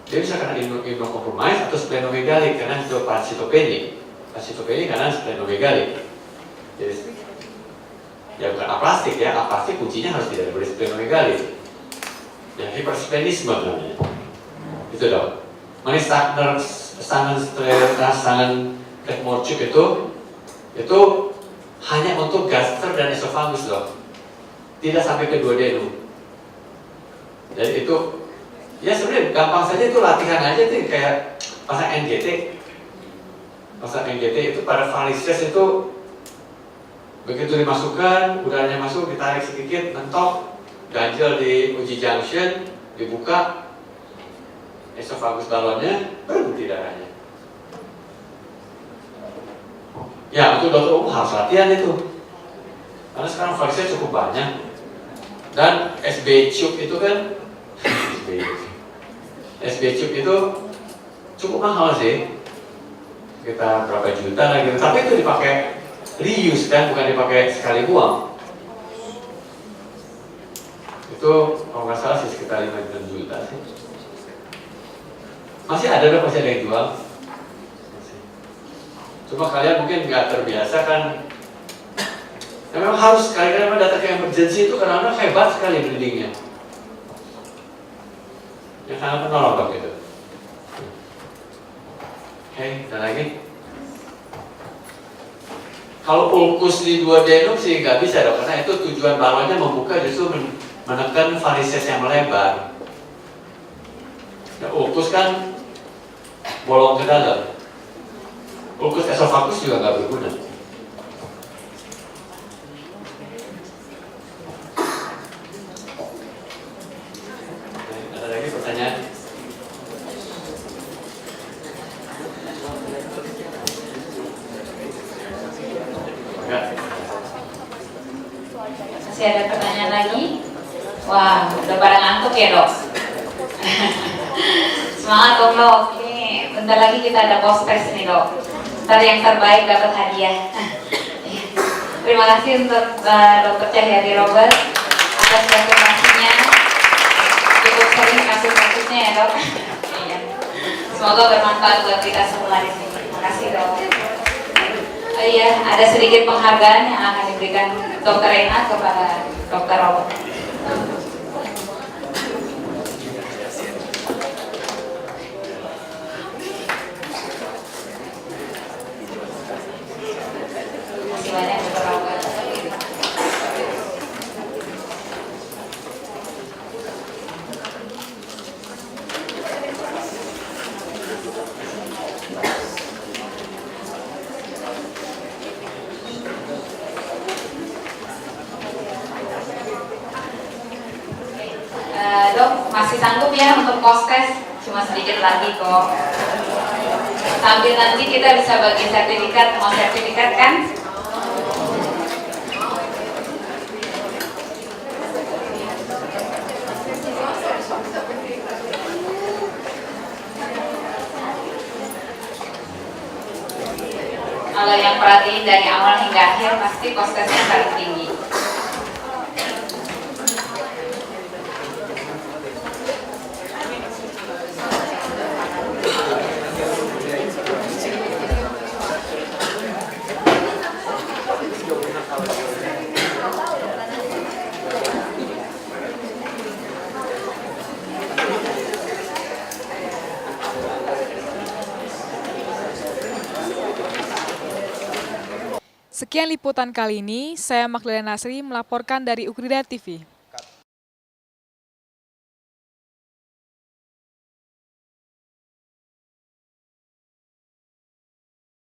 Dia bisa karena immunocompromised atau splenomegali karena itu pansitopeni. Pansitopeni karena splenomegali. Jadi ya bukan aplastik ya, aplastik kuncinya harus tidak boleh splenomegali. Ya hipersplenisme namanya. Itu dong. Manis tangan Kretmorchuk itu hanya untuk gaster dan esofagus loh, tidak sampai ke duodenum. Jadi itu ya sebenarnya gampang saja, itu latihan aja tuh kayak pasang NGT. Pasang NGT itu pada varises itu Begitu dimasukkan, udaranya masuk, ditarik sedikit, mentok, ganjel di uji junction, dibuka, esofagus balonnya, berhenti darahnya. Ya, untuk dokter umum harus latihan itu. Karena sekarang vaksinnya cukup banyak. Dan SB tube itu kan, SB tube itu cukup mahal sih. Kita berapa juta lah gitu. Tapi itu dipakai reuse kan, bukan dipakai sekali buang. Itu kalau nggak salah sih sekitar 5 juta sih. Masih ada dong, masih ada yang jual. Cuma kalian mungkin nggak terbiasa kan. Ya, memang harus sekali-kali datang ke emergency itu karena hebat sekali bleedingnya. Yang sangat menolong dok itu. Oke, dan lagi. Kalau ulkus di duodenum sih nggak bisa dok, karena itu tujuan balonnya membuka justru menekan varises yang melebar. Ya, ulkus kan bolong ke dalam. Ulkus esofagus juga nggak berguna. Ada lagi pertanyaan? Enggak. Masih ada pertanyaan lagi? Wah, udah pada ngantuk ya dok? Semangat dong dok, ini bentar lagi kita ada post-test nih dok. Ntar yang terbaik dapat hadiah. Terima kasih untuk Dr. Cahyadi Robert atas informasinya. Cukup sering kasus-kasusnya ya dok. Iya. Semoga bermanfaat buat kita semua di sini. Terima kasih dok. Oh iya, ada sedikit penghargaan yang akan diberikan Dr. Rena kepada Dr. Robert. Terima kasih banyak Dr. Robert. Dok, masih sanggup ya untuk post-test? Cuma sedikit lagi kok. Sambil nanti kita bisa bagi sertifikat, mau sertifikat kan? Kalau yang perhatiin dari awal hingga akhir pasti post-testnya paling tinggi. Sekian liputan kali ini, saya Magdalena Nasri melaporkan dari Ukrida TV.